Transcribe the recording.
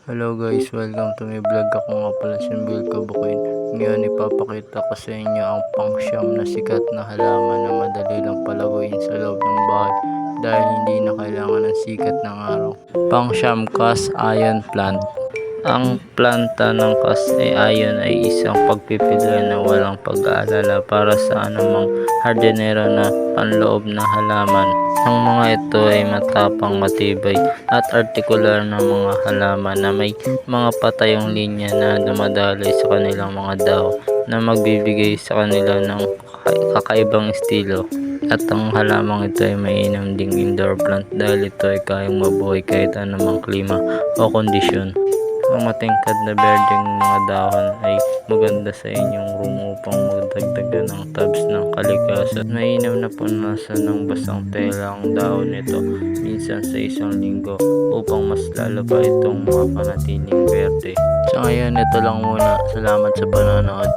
Hello guys, welcome to my vlog. Ako nga pala si Bill Kabukin. Ngayon ipapakita ko sa inyo ang pangsyam na sikat na halaman na madali lang palaguin sa loob ng bahay dahil hindi na kailangan ng sikat ng araw. Pangsyam, cast iron plant. Ang planta ng cast iron ay isang pagpipilian na walang pag-aalala para sa anumang hardinero na panloob na halaman. Ang mga ito ay matapang, matibay at artikular na mga halaman na may mga patayong linya na dumadaloy sa kanilang mga dahon na magbibigay sa kanila ng kakaibang estilo. At ang halamang ito ay mainam ding indoor plant dahil ito ay kayang mabuhay kahit anumang klima o kondisyon. Ang matingkad na berdeng mga dahon ay maganda sa inyong room upang magdagdagan ng tabs ng kalikasan. Mainam na punasan ng basang tela ang dahon nito minsan sa isang linggo upang mas lalo pa itong mapanatiling berde. So ngayon ito lang muna. Salamat sa panonood.